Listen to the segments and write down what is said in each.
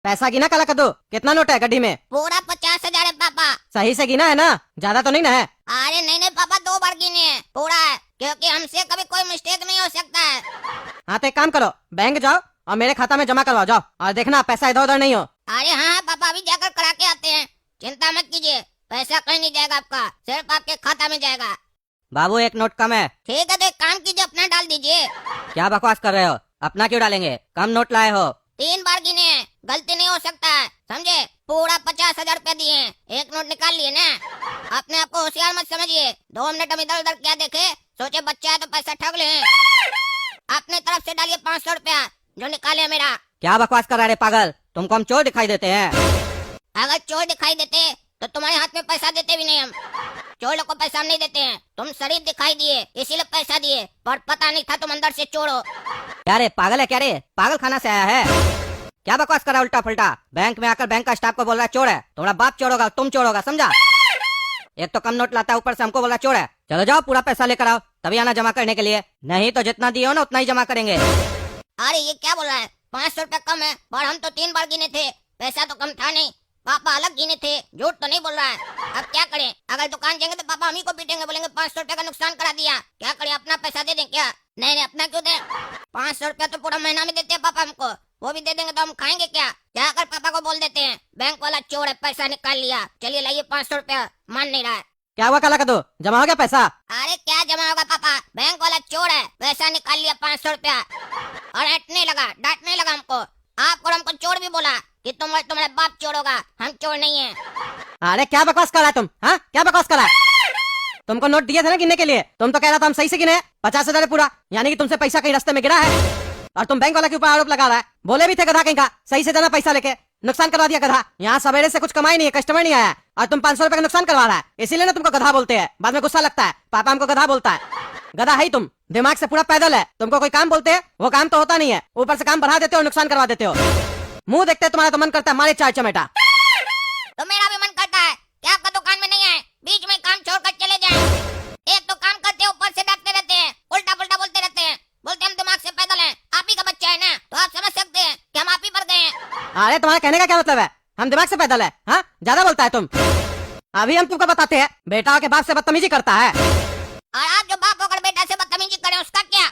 पैसा गिना काला कद्दू, कितना नोट है गड्डी में? पूरा 50,000 है पापा। सही से गिना है ना? ज्यादा तो नहीं ना है? अरे नहीं पापा, 2 बार गिने हैं, पूरा है, क्योंकि हमसे कभी कोई मिस्टेक नहीं हो सकता है। हाँ तो एक काम करो, बैंक जाओ और मेरे खाता में जमा करवाओ जाओ, और देखना पैसा इधर उधर नहीं हो। अरे हाँ पापा, अभी जाकर करा के आते हैं, चिंता मत कीजिए, पैसा कहीं नहीं जाएगा आपका, सिर्फ आपके खाता में जाएगा। बाबू एक नोट कम है। ठीक है तो एक काम कीजिए, अपना डाल दीजिए। क्या बकवास कर रहे हो? अपना क्यों डालेंगे? कम नोट लाए हो। 3 बार गिने हैं, गलती नहीं हो सकता है, समझे? पूरा 50,000 रुपया दिए हैं, एक नोट निकाल लिए ना। अपने आप को होशियार मत समझिए, 2 मिनट हम इधर उधर क्या देखे, सोचे बच्चा है तो पैसा ठग ले। अपने तरफ से डालिए 500 रुपया जो निकाले मेरा। क्या बकवास कर रहे हैं पागल? तुमको हम चोर दिखाई देते हैं? अगर चोर दिखाई देते तो तुम्हारे हाथ में पैसा देते भी नहीं हम। चोर लोग को पैसा हम नहीं देते हैं, तुम शरीफ दिखाई दिए इसीलिए पैसा दिए, पर पता नहीं था तुम अंदर से चोर हो। क्या रे पागल है क्या रे? पागल खाना से आया है क्या? बकवास कर रहा उल्टा फुल्टा, बैंक में आकर बैंक का स्टाफ को बोल रहा है चोर है। तुम्हारा बाप चोर होगा, तुम चोर होगा, समझा? एक तो कम नोट लाता है, ऊपर से हमको बोला चोर है। चलो जाओ पूरा पैसा लेकर आओ, तभी आना जमा करने के लिए, नहीं तो जितना दिए हो ना उतना ही जमा करेंगे। अरे ये क्या बोल रहा है, 500 रुपया कम है, पर हम तो 3 बार गिने थे, पैसा तो कम था नहीं। पापा अलग गिने थे, झूठ तो नहीं बोल रहा है। अब क्या करें, अगर दुकान जाएंगे तो पापा हम ही को पीटेंगे, बोलेंगे 500 रुपया का नुकसान करा दिया। क्या करें, अपना पैसा दे दें क्या? नहीं अपना क्यों दें, 500 रुपया तो पूरा महीना में देते हैं पापा हमको, वो भी दे देंगे तो हम खाएंगे क्या? जाकर पापा को बोल देते हैं बैंक वाला चोर है, पैसा निकाल लिया, चलिए लाइए 500 रुपया। मान नहीं रहा है। क्या हुआ काला कद्दू, जमा हो गया पैसा? अरे क्या जमा होगा पापा, बैंक वाला चोर है, पैसा निकाल लिया 500 रुपया। और डांटने लगा हमको, आपको हमको चोर भी बोला कि तुम्हारे बाप चोर होगा, हम चोर नहीं है। अरे क्या बकवास कर रहा है तुम? हाँ क्या बकवास कर रहा है? तुमको नोट दिए थे ना गिनने के लिए, तुम तो कह रहा था हम सही से गिने 50,000 पूरा, यानी कि तुमसे पैसा कहीं रास्ते में गिरा है, और तुम बैंक वाला के ऊपर आरोप लगा रहा है। बोले भी थे गधा कहीं का, सही से देना पैसा लेके, नुकसान करवा दिया गधा। यहाँ सवेरे से कुछ कमाई नहीं है, कस्टमर नहीं आया, और तुम 500 रुपए का नुकसान करवा रहा है, इसीलिए ना तुमको गधा बोलते हैं। बाद में गुस्सा लगता है, पापा हमको गधा बोलता है। गधा है ही तुम, दिमाग से पूरा पैदल है, तुमको कोई काम बोलते हैं वो काम तो होता नहीं है, ऊपर से काम बढ़ा देते हो और नुकसान करवा देते हो। मुंह देखते तुम्हारा तो मन करता है मारे 4 चमेटा। तो मेरा भी मन करता है कि आपका दुकान में नहीं आए, बीच में काम छोड़कर चले जाएं। एक तो काम करते हैं, ऊपर से डांटते रहते हैं, उल्टा पुल्टा बोलते रहते हैं, बोलते हम दिमाग से पैदल हैं। आप ही का बच्चा है ना, तो आप समझ सकते हैं कि हम आप ही पर गए हैं। अरे तुम्हारा कहने का क्या मतलब है, हम दिमाग से पैदल है? हाँ ज्यादा बोलता है तुम। अभी हम तुमको बताते हैं, बेटा के बाप से बदतमीजी करता है। और आप जो बाप होकर बेटा से बदतमीजी करें उसका क्या?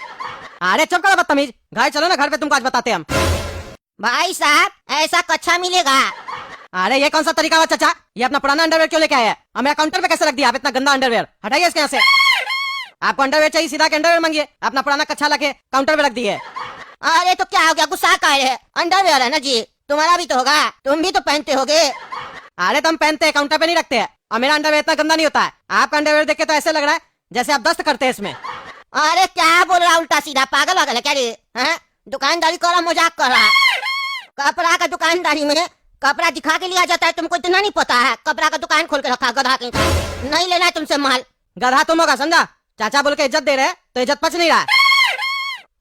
अरे चुप करो बदतमीज, घर चलो ना, घर पे तुमको आज बताते हैं हम। भाई साहब ऐसा कच्चा मिलेगा? अरे ये कौन सा तरीका हुआ चाचा, ये अपना पुराना अंडरवेयर क्यों लेके आए हैं? और मेरा काउंटर पे कैसे रख दिया आप इतना गंदा अंडरवेयर? हटाइए इसके यहाँ से। आपको अंडरवेयर चाहिए, सीधा के अंडरवेयर मांगिए, अपना पुराना कच्चा लाके काउंटर पे रख दिए। अरे तो क्या हो गया, गुस्सा का है? अंडरवेयर है ना जी, तुम्हारा भी तो होगा, तुम भी तो पहनते होगे। अरे तुम पहनते हैं, काउंटर पे नहीं रखते हैं, और मेरा अंडरवेयर इतना गंदा नहीं होता है। आपका अंडरवेयर देख के तो ऐसे लग रहा है जैसे आप दस्त करते हैं इसमें। अरे क्या बोल रहा उल्टा सीधा, पागल वागल है क्या रे? हैं? दुकानदारी कर रहा, मजाक कर रहा? कपड़ा का दुकानदारी में कपड़ा दिखा के लिया जाता है, तुमको इतना नहीं पता है? कपड़ा का दुकान खोल के रखा गधा कहीं का, नहीं लेना है तुमसे माल। गधा तुम होगा, समझा? चाचा बोल के इज्जत दे रहे हैं तो इज्जत पच नहीं रहा है।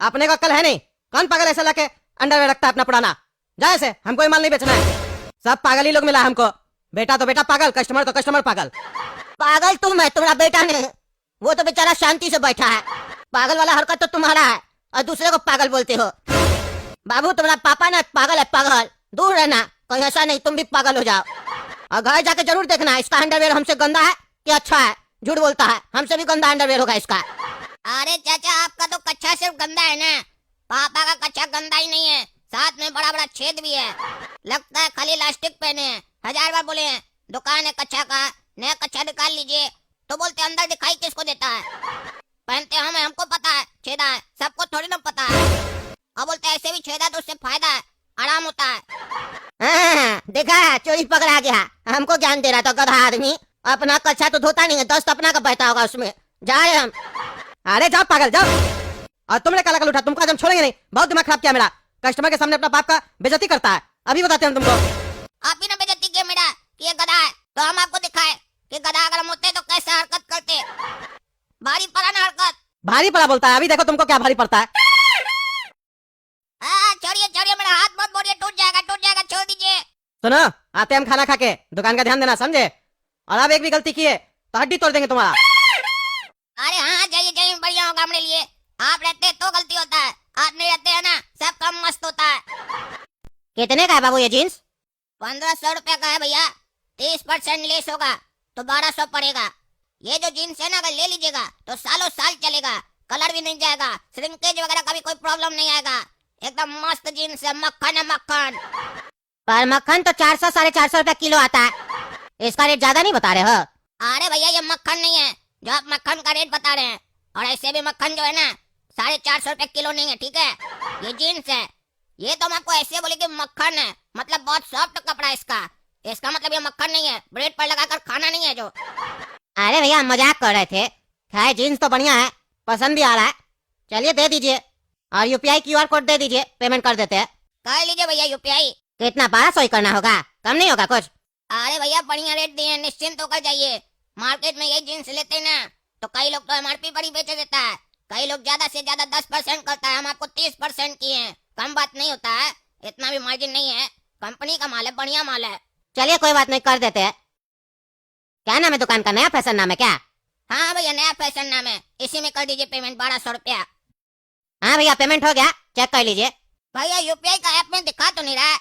अपने को अक्ल है नहीं, कौन पागल ऐसे लाके अंडरवेयर रखता है अपना पुराना? जाए से, हमको ये माल नहीं बेचना है, सब पागल ही लोग मिला हमको। बेटा तो बेटा पागल, कस्टमर तो कस्टमर पागल। पागल तुम है, तुम्हारा बेटा नहीं, वो तो बेचारा शांति से बैठा है। पागल वाला हरकत तो तुम्हारा है, और दूसरे को पागल बोलते हो। बाबू तुम्हारा पापा ना पागल है, पागल, दूर रहना, कहीं ऐसा नहीं तुम भी पागल हो जाओ। और घर जाके जरूर देखना इसका अंडरवेयर हमसे गंदा है कि अच्छा है। झूठ बोलता है, हमसे भी गंदा अंडरवेयर होगा इसका। अरे चाचा आपका तो कच्चा सिर्फ गंदा है ना, पापा का कच्चा गंदा ही नहीं है, साथ में बड़ा बड़ा छेद भी है, लगता है खाली इलास्टिक पहने हैं। 1000 बार बोले हैं दुकान है कच्चा का, नया कच्चा निकाल लीजिए, तो बोलते अंदर दिखाई किसको देता है? पहनते हम हैं, हमको पता है छेदा है, सबको थोड़ी ना पता है। और बोलते ऐसे भी छेदा तो उससे फायदा है, आराम होता है। देखा चोरी पकड़ा गया, हमको ज्ञान दे रहा था गधा आदमी। अपना कच्चा तो धोता नहीं है, दस्त अपना का बहता होगा उसमें। जा रहे हम। अरे जाओ पागल जाओ। और तुमने काला कल उठा, तुमको आज हम छोड़ेंगे नहीं, बहुत दिमाग खराब किया मेरा। कस्टमर के सामने अपना बाप का बेइज्जती करता है, अभी बताते हैं तुमको। आप ही ने बेइज्जती किया मेरा कि ये गधा है, तो हम आपको दिखाए कि गधा अगर हम होते तो कैसे हरकत करते। भारी पड़ा ना हरकत। भारी पड़ा बोलता है, अभी देखो तुमको क्या भारी पड़ता है। छोड़िए मेरा हाथ मत मोड़िए, टूट जाएगा, छोड़ दीजिए। सुनो, आते हम खाना खा के, दुकान का ध्यान देना समझे? और अब एक भी गलती किए तो हड्डी तोड़ देंगे तुम्हारा। अरे हाँ जाइए, बढ़िया होगा हमारे लिए। आप रहते तो गलती होता है, आप नहीं रहते है ना, सब काम मस्त होता है। कितने का है बाबू ये जीन्स? 1500 रुपया का है भैया। 30% लेस होगा तो 1200 पड़ेगा। ये जो जीन्स है ना, अगर ले लीजिएगा तो सालों साल चलेगा, कलर भी नहीं जाएगा, श्रिंकेज वगैरह का भी कोई प्रॉब्लम नहीं आएगा। एकदम मस्त जीन्स है, मक्खन है मक्खन। पर मक्खन तो 400-450 रुपया किलो आता है, इसका रेट ज्यादा नहीं बता रहे हो? अरे भैया ये मक्खन नहीं है जो आप मक्खन का रेट बता रहे हैं, और ऐसे भी मक्खन जो है ना 450 रुपए किलो नहीं है, ठीक है? ये जीन्स है। ये तो हम आपको ऐसे बोले कि मक्खन है, मतलब बहुत सॉफ्ट कपड़ा है इसका। इसका मतलब ये मक्खन नहीं है, ब्रेड पर लगाकर खाना नहीं है जो। अरे भैया मजाक कर रहे थे। खैर जीन्स तो बढ़िया है, पसंद भी आ रहा है। चलिए दे दीजिए, और यूपीआई क्यूआर कोड दे दीजिए, पेमेंट कर देते हैं। कर लीजिए भैया यूपीआई। कितना? 1200 ही करना होगा, कम नहीं होगा कुछ? अरे भैया बढ़िया रेट दिए, निश्चिंत होकर जाइए। मार्केट में ये जीन्स लेते हैं ना तो कई लोग तो एमआरपी पर ही बेच देता है, कई लोग ज्यादा से ज्यादा 10% करता है। हम आपको 30% किए हैं, कम बात नहीं होता है, इतना भी मार्जिन नहीं है। कंपनी का माल है, बढ़िया माल है। चलिए कोई बात नहीं, कर देते हैं। क्या नाम है दुकान का? नया फैशन नाम है क्या? हाँ भैया नया फैशन नाम है, इसी में कर दीजिए पेमेंट 1200 रुपया। हाँ भैया पेमेंट हो गया, चेक कर लीजिए। भैया यूपीआई का ऐप में दिखा तो नहीं रहा है?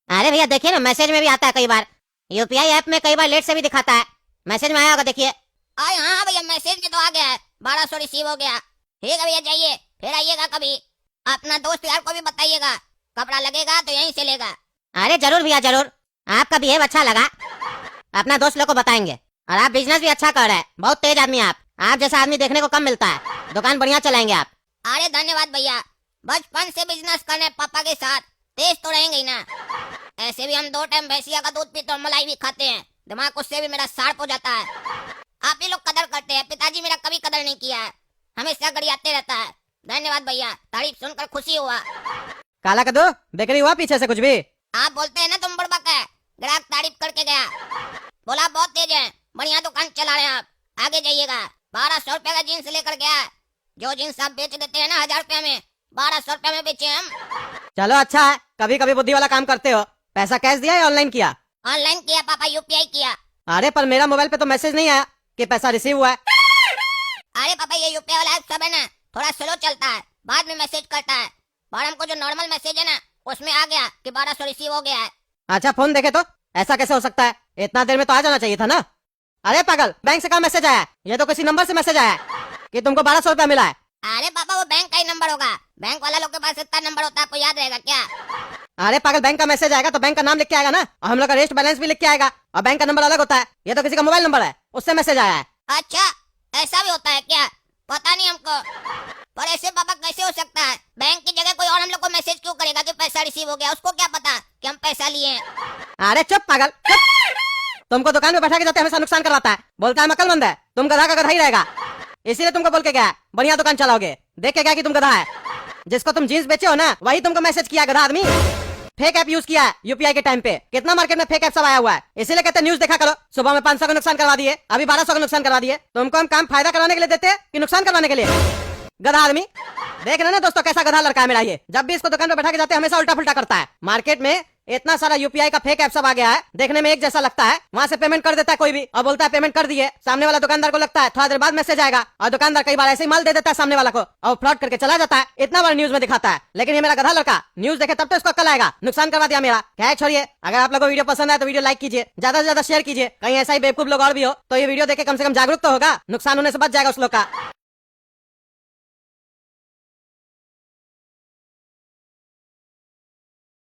अरे भैया देखिए ना, मैसेज में भी आता है कई बार। यूपीआई ऐप में कई बार लेट से भी दिखाता है, मैसेज में आया होगा देखिए। अरे हाँ भैया मैसेज में तो आ गया है, 1200 रिसीव हो गया। ठीक है भैया जाइए, फिर आइएगा कभी। अपना दोस्त यार को भी बताइएगा, कपड़ा लगेगा तो यहीं से लेगा। अरे जरूर भैया जरूर, आपका बिहेव अच्छा लगा, अपना दोस्त लोग को बताएंगे। और आप बिजनेस भी अच्छा कर रहे हैं, बहुत तेज आदमी आप जैसा आदमी देखने को कम मिलता है, दुकान बढ़िया चलाएंगे आप। अरे धन्यवाद भैया, बचपन से बिजनेस करने पापा के साथ, तेज तो रहेंगे ही ना। ऐसे भी हम 2 टाइम भैंसिया का दूध पीते और मलाई भी खाते हैं, दिमाग उससे भी मेरा शार्प हो जाता है। आप ही लोग कदर करते हैं, पिताजी मेरा कभी कदर नहीं किया है, हमेशा गरियाते रहता है। धन्यवाद भैया, तारीफ सुनकर खुशी हुआ। काला कदू बेकरी हुआ पीछे से कुछ भी? आप बोलते हैं ना तुम बुड़बक है। ग्राहक तारीफ करके गया, बोला बहुत तेज है, बढ़िया दुकान चला रहे हैं आप, आगे जाइएगा। 1200 रुपया का जीन्स लेकर गया, जो जीन्स आप बेच देते हैं ना 1000 रुपया में, 1200 रुपया में बेचे हम। चलो अच्छा है, कभी कभी बुद्धि वाला काम करते हो। पैसा कैश दिया या ऑनलाइन किया? ऑनलाइन किया पापा, यूपीआई किया। अरे पर मेरा मोबाइल पे तो मैसेज नहीं आया कि पैसा रिसीव हुआ है। अरे पापा ये यूपीआई वाला ऐप सब है ना, थोड़ा स्लो चलता है, बाद में मैसेज करता है। और हमको जो नॉर्मल मैसेज है ना उसमें आ गया कि 1200 रिसीव हो गया है। अच्छा फोन देखे तो ऐसा कैसे हो सकता है? इतना देर में तो आ जाना चाहिए था ना। अरे पागल, बैंक से कहाँ मैसेज आया? ये तो किसी नंबर से मैसेज आया कि तुमको 1200 रुपया मिला है। अरे पापा वो बैंक का ही नंबर होगा, बैंक वाला लोग के पास इतना नंबर होता है, आपको याद रहेगा क्या? अरे पागल, बैंक का मैसेज आएगा तो बैंक का नाम लिख के आएगा ना, और हम लोग का रेस्ट बैलेंस भी लिख के आएगा, और बैंक का नंबर अलग होता है। ये तो किसी का मोबाइल नंबर है, उससे मैसेज आया है। अच्छा ऐसा भी होता है क्या? पता नहीं हमको। पर ऐसे पापा कैसे हो सकता है? बैंक की जगह कोई और हम लोग को मैसेज क्यों करेगा कि पैसा रिसीव हो गया? उसको क्या पता कि हम पैसा लिए? अरे चुप पागल चुप। तुमको दुकान में बैठा के जाते हमेशा नुकसान करवाता है, बोलता है मैं अकलमंद है, तुम गधा का गधा ही रहेगा। इसीलिए तुमको बोल के गया बढ़िया दुकान चलाओगे, देख के गया कि तुम गधा है। जिसको तुम जीन्स बेचे हो ना वही तुमको मैसेज किया, गधा आदमी। फेक ऐप यूज किया है यूपीआई के टाइम पे, कितना मार्केट में फेक ऐप सब आया हुआ है। इसीलिए कहते न्यूज देखा करो। सुबह में 500 का नुकसान करवा दिए, अभी 1200 का नुकसान करवा दिए। तुमको हम काम फायदा करवाने के लिए देते हैं कि नुकसान करवाने के लिए? गधा आदमी। देख रहे ना दोस्तों कैसा गधा लड़का है मेरा ये, जब भी इसको दुकान पे बैठा के जाते हैं हमेशा उल्टा फुल्टा करता है। मार्केट में इतना सारा यूपीआई का फेक ऐप सब आ गया है, देखने में एक जैसा लगता है, वहाँ से पेमेंट कर देता है कोई भी और बोलता है पेमेंट कर दिए। सामने वाला दुकानदार को लगता है थोड़ा देर बाद मैसेज आएगा, और दुकानदार कई बार ऐसे ही माल दे देता है सामने वाला को और फ्रॉड करके चला जाता है। इतना बार न्यूज में दिखाता है, लेकिन ये मेरा गधा लड़का न्यूज देखे तब तो इसको कल आएगा, नुकसान करवा दिया मेरा। क्या छोड़िए, अगर आप लोगों को वीडियो पसंद आए तो वीडियो लाइक कीजिए, ज्यादा से ज्यादा शेयर कीजिए, कहीं ऐसा ही बेवकूफ लोग और भी हो तो ये वीडियो देखे कम से कम जागरूक तो होगा, नुकसान होने से बच जाएगा उस लोग का।